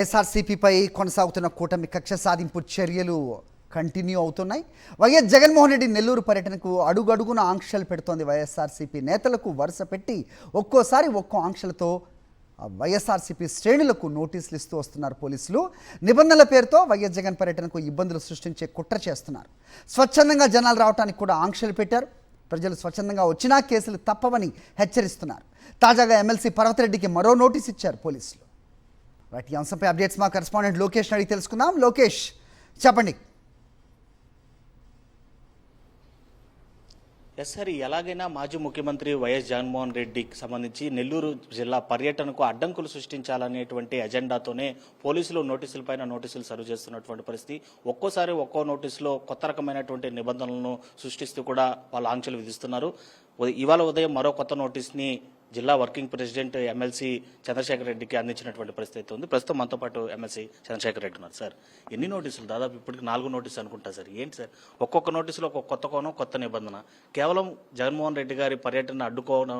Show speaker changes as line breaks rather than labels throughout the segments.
ఎస్ఆర్సీపీపై కొనసాగుతున్న కూటమి కక్ష సాధింపు చర్యలు కంటిన్యూ అవుతున్నాయి. వైఎస్ జగన్మోహన్ రెడ్డి నెల్లూరు పర్యటనకు అడుగడుగున ఆంక్షలు పెడుతోంది. వైఎస్ఆర్సీపీ నేతలకు వరుస పెట్టి ఒక్కోసారి ఒక్కో ఆంక్షలతో వైఎస్ఆర్సీపీ శ్రేణులకు నోటీసులు ఇస్తూ వస్తున్నారు పోలీసులు. నిబంధనల పేరుతో వైఎస్ జగన్ పర్యటనకు ఇబ్బందులు సృష్టించే కుట్ర చేస్తున్నారు. స్వచ్ఛందంగా జనాలు రావడానికి కూడా ఆంక్షలు పెట్టారు. ప్రజలు స్వచ్ఛందంగా వచ్చినా కేసులు తప్పవని హెచ్చరిస్తున్నారు. తాజాగా ఎమ్మెల్సీ పర్వతరెడ్డికి మరో నోటీస్ ఇచ్చారు పోలీసులు. రైట్, ఈ అంశంపై అప్డేట్స్ మా కరెస్పాండెంట్ లోకేష్ అడిగి తెలుసుకుందాం. లోకేష్, చెప్పండి.
సార్, ఎలాగైనా మాజీ ముఖ్యమంత్రి వైఎస్ జగన్మోహన్ రెడ్డికి సంబంధించి నెల్లూరు జిల్లా పర్యటనకు అడ్డంకులు సృష్టించాలనేటువంటి ఎజెండాతోనే పోలీసులు నోటీసులపైన నోటీసులు సర్వ్ చేస్తున్నటువంటి పరిస్థితి. ఒక్కోసారి ఒక్కో నోటీసులో కొత్త రకమైనటువంటి నిబంధనలను సృష్టిస్తూ కూడా వాళ్ళు ఆంక్షలు విధిస్తున్నారు. ఇవాళ ఉదయం మరో కొత్త నోటీస్ని జిల్లా వర్కింగ్ ప్రెసిడెంట్ ఎమ్మెల్సీ చంద్రశేఖర్ రెడ్డికి అందించినటువంటి పరిస్థితి ఉంది. ప్రస్తుతం మనతో పాటు ఎమ్మెల్సీ చంద్రశేఖర్ రెడ్డి ఉన్నారు. సార్, ఎన్ని నోటీసులు? దాదాపు ఇప్పటికి 4 నోటీసులు అనుకుంటా సార్. ఏంటి సార్, ఒక్కొక్క నోటీసులో ఒక్కొక్క కొత్త కోణం, కొత్త నిబంధన. కేవలం జగన్మోహన్ రెడ్డి గారి పర్యటన అడ్డుకోవడం,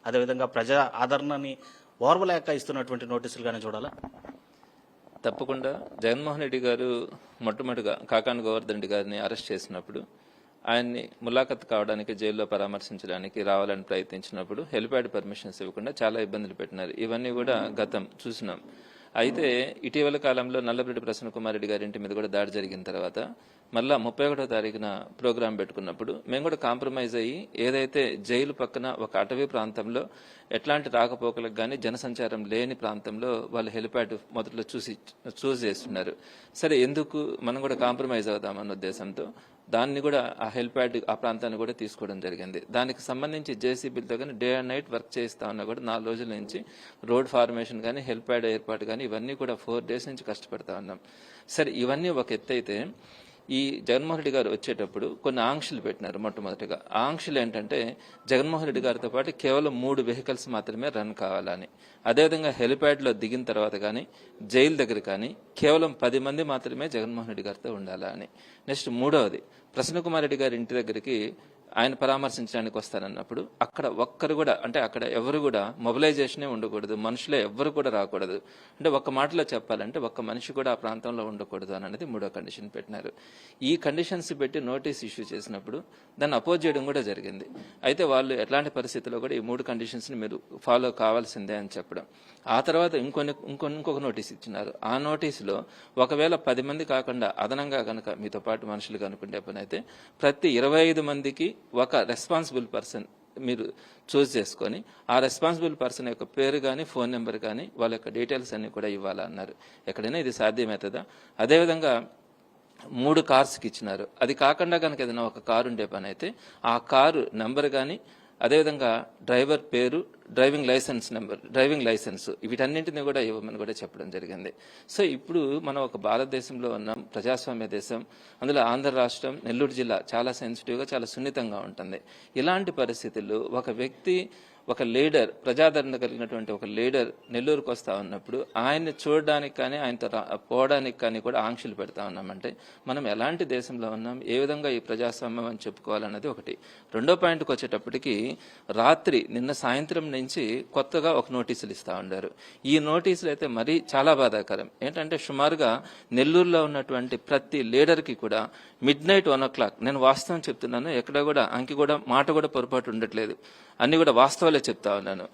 అదేవిధంగా ప్రజా ఆదరణని ఓర్వలేక ఇస్తున్నటువంటి నోటీసులుగానే చూడాలా?
తప్పకుండా జగన్మోహన్ రెడ్డి గారు మొట్టమొదటిగా కాకాని గోవర్ధన్ రెడ్డి గారిని అరెస్ట్ చేసినప్పుడు ఆయన్ని ములాఖత్ కావడానికి, జైల్లో పరామర్శించడానికి రావాలని ప్రయత్నించినప్పుడు హెలిప్యాడ్ పర్మిషన్స్ ఇవ్వకుండా చాలా ఇబ్బందులు పెట్టినారు. ఇవన్నీ కూడా గతం చూసినాం. అయితే ఇటీవల కాలంలో నల్లబరెడ్డి ప్రసన్న కుమార్ రెడ్డి గారి ఇంటి మీద కూడా దాడి జరిగిన తర్వాత మళ్ళా 31వ తారీఖున ప్రోగ్రాం పెట్టుకున్నప్పుడు మేము కూడా కాంప్రమైజ్ అయ్యి ఏదైతే జైలు పక్కన ఒక అటవీ ప్రాంతంలో ఎట్లాంటి రాకపోకలకు కానీ జనసంచారం లేని ప్రాంతంలో వాళ్ళు హెలిప్యాడ్ మొదట్లో చూస్ చేస్తున్నారు. సరే, ఎందుకు మనం కూడా కాంప్రమైజ్ అవుదామన్న ఉద్దేశంతో దాన్ని కూడా ఆ హెలిప్యాడ్ ఆ ప్రాంతాన్ని కూడా తీసుకోవడం జరిగింది. దానికి సంబంధించి జేసీబీలతో కానీ డే అండ్ నైట్ వర్క్ చేస్తా ఉన్నా కూడా 4 రోజుల నుంచి రోడ్ ఫార్మేషన్ కానీ హెలిప్యాడ్ ఏర్పాటు కానీ ఇవన్నీ కూడా 4 డేస్ నుంచి కష్టపడతా ఉన్నాం. సరే, ఇవన్నీ ఒక ఎత్తు అయితే ఈ జగన్మోహన్ రెడ్డి గారు వచ్చేటప్పుడు కొన్ని ఆంక్షలు పెట్టినారు. మొట్టమొదటిగా ఆ ఆంక్షలు ఏంటంటే జగన్మోహన్ రెడ్డి గారితో పాటు కేవలం 3 వెహికల్స్ మాత్రమే రన్ కావాలని, అదేవిధంగా హెలిప్యాడ్లో దిగిన తర్వాత కానీ జైలు దగ్గర కానీ కేవలం 10 మంది మాత్రమే జగన్మోహన్ రెడ్డి గారితో ఉండాలా అని. నెక్స్ట్ 3వది, ప్రసన్న కుమార్ రెడ్డి గారి ఇంటి దగ్గరికి ఆయన పరామర్శించడానికి వస్తానన్నప్పుడు అక్కడ ఒక్కరు కూడా, అంటే అక్కడ ఎవరు కూడా మొబిలైజేషనే ఉండకూడదు, మనుషులే ఎవ్వరు కూడా రాకూడదు. అంటే ఒక్క మాటలో చెప్పాలంటే ఒక్క మనిషి కూడా ఆ ప్రాంతంలో ఉండకూడదు అనేది 3వ కండిషన్ పెట్టినారు. ఈ కండిషన్స్ పెట్టి నోటీస్ ఇష్యూ చేసినప్పుడు దాన్ని అపోజ్ చేయడం కూడా జరిగింది. అయితే వాళ్ళు ఎట్లాంటి పరిస్థితుల్లో కూడా ఈ 3 కండిషన్స్ని మీరు ఫాలో కావాల్సిందే అని చెప్పడం. ఆ తర్వాత ఇంకొక నోటీస్ ఇచ్చినారు. ఆ నోటీసులో ఒకవేళ 10 మంది కాకుండా అదనంగా కనుక మీతో పాటు మనుషులు కనుకుంటే పని అయితే ప్రతి 25 మందికి ఒక రెస్పాన్సిబుల్ పర్సన్ మీరు చూస్ చేసుకొని ఆ రెస్పాన్సిబుల్ పర్సన్ యొక్క పేరు కానీ ఫోన్ నెంబర్ కానీ వాళ్ళ యొక్క డీటెయిల్స్ అన్ని కూడా ఇవ్వాలన్నారు. ఎక్కడైనా ఇది సాధ్యమవుతుందా? అదేవిధంగా 3 కార్స్కి ఇచ్చినారు. అది కాకుండా కనుక ఏదైనా ఒక కారు ఉండే పని అయితే ఆ కారు నెంబర్ కానీ, అదేవిధంగా డ్రైవర్ పేరు, డ్రైవింగ్ లైసెన్స్ వీటన్నింటినీ కూడా ఇవ్వమని కూడా చెప్పడం జరిగింది. సో ఇప్పుడు మనం ఒక భారతదేశంలో ఉన్నాం, ప్రజాస్వామ్య దేశం. అందులో ఆంధ్ర రాష్ట్రం, నెల్లూరు జిల్లా చాలా సెన్సిటివ్గా, చాలా సున్నితంగా ఉంటుంది. ఇలాంటి పరిస్థితుల్లో ఒక వ్యక్తి, ఒక లీడర్, ప్రజాదరణ కలిగినటువంటి ఒక లీడర్ నెల్లూరుకు వస్తా ఉన్నప్పుడు ఆయన్ని చూడడానికి కానీ ఆయనతో పోవడానికి కానీ కూడా ఆంక్షలు పెడతా ఉన్నామంటే మనం ఎలాంటి దేశంలో ఉన్నాం, ఏ విధంగా ఈ ప్రజాస్వామ్యం అని చెప్పుకోవాలన్నది ఒకటి. 2వ పాయింట్కి వచ్చేటప్పటికి రాత్రి నిన్న సాయంత్రం నుంచి కొత్తగా ఒక నోటీసులు ఇస్తా ఉన్నారు. ఈ నోటీసులు అయితే మరీ చాలా బాధాకరం. ఏంటంటే సుమారుగా నెల్లూరులో ఉన్నటువంటి ప్రతి లీడర్కి కూడా midnight 1 o'clock, నేను వాస్తవం చెప్తున్నాను, ఎక్కడ కూడా అంకి కూడా మాట కూడా పొరపాటు ఉండట్లేదు, అన్ని కూడా వాస్తవాలే చెప్తా ఉన్నాను.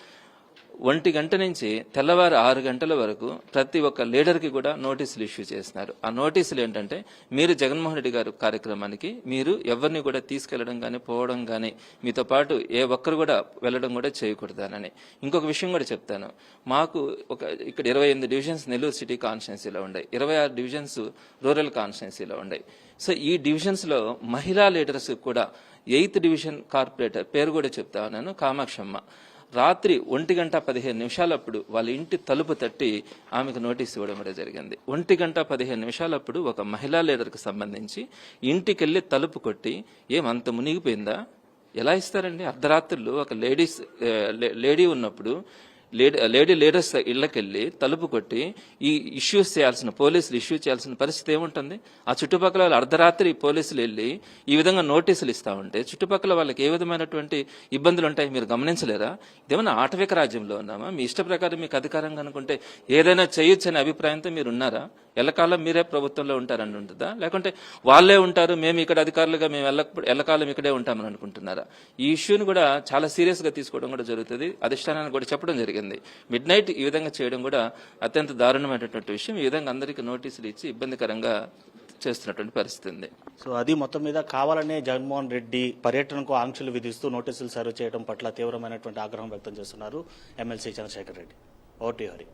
1 గంట నుంచి తెల్లవారు 6 గంటల వరకు ప్రతి ఒక్క లీడర్కి కూడా నోటీసులు ఇష్యూ చేస్తున్నారు. ఆ నోటీసులు ఏంటంటే మీరు జగన్మోహన్ రెడ్డి గారి కార్యక్రమానికి మీరు ఎవరిని కూడా తీసుకెళ్లడం కానీ పోవడం కానీ, మీతో పాటు ఏ ఒక్కరు కూడా వెళ్ళడం కూడా చేయకూడదానని. ఇంకొక విషయం కూడా చెప్తాను. మాకు ఇక్కడ 28 డివిజన్స్ నెల్లూరు సిటీ కాన్స్టిట్యున్సీలో ఉన్నాయి, 26 డివిజన్స్ రూరల్ కాన్స్టిట్యున్సీలో ఉన్నాయి. సో ఈ డివిజన్స్లో మహిళా లీడర్స్ కూడా 8th డివిజన్ కార్పొరేటర్ పేరు కూడా చెప్తా ఉన్నాను, కామాక్షమ్మ, రాత్రి 1:15 వాళ్ళ ఇంటి తలుపు తట్టి ఆమెకు నోటీస్ ఇవ్వడం కూడా జరిగింది. 1:15 ఒక మహిళా లీడర్కి సంబంధించి ఇంటికెళ్ళి తలుపు కొట్టి ఏమంత మునిగిపోయిందా? ఎలా ఇస్తారండి? అర్ధరాత్రులు ఒక లేడీ ఉన్నప్పుడు లేడీ లీడర్స్ ఇళ్లకెళ్ళి తలుపు కొట్టి ఈ పోలీసులు ఇష్యూ చేయాల్సిన పరిస్థితి ఏముంటుంది? ఆ చుట్టుపక్కల వాళ్ళు అర్ధరాత్రి పోలీసులు వెళ్ళి ఈ విధంగా నోటీసులు ఇస్తా ఉంటే చుట్టుపక్కల వాళ్ళకి ఏ విధమైనటువంటి ఇబ్బందులు ఉంటాయి మీరు గమనించలేరా? ఇదేమన్నా ఆటవిక రాజ్యంలో ఉన్నామా? మీ ఇష్ట ప్రకారం మీకు అధికారం కనుకుంటే ఏదైనా చేయొచ్చు అనే అభిప్రాయంతో మీరు ఉన్నారా? ఎల్లకాలం మీరే ప్రభుత్వంలో ఉంటారని ఉంటుందా? లేకుంటే వాళ్ళే ఉంటారు, మేము ఇక్కడ అధికారులుగా మేము ఎల్లకాలం ఇక్కడే ఉంటామని అనుకుంటున్నారా? ఈ ఇష్యూని కూడా చాలా సీరియస్ గా తీసుకోవడం కూడా జరుగుతుంది. అధిష్టానానికి కూడా చెప్పడం జరిగింది. మిడ్ నైట్ ఈ విధంగా చేయడం కూడా అత్యంత దారుణమైనటువంటి విషయం. ఈ విధంగా అందరికీ నోటీసులు ఇచ్చి ఇబ్బందికరంగా చేస్తున్నటువంటి పరిస్థితి ఉంది.
సో అది మొత్తం మీద కావాలనే జగన్మోహన్ రెడ్డి పర్యటనకు ఆంక్షలు విధిస్తూ నోటీసులు సర్వ్ చేయడం పట్ల తీవ్రమైనటువంటి ఆగ్రహం వ్యక్తం చేస్తున్నారు ఎమ్మెల్సీ చంద్రశేఖర్ రెడ్డి. ఓటీ హరి.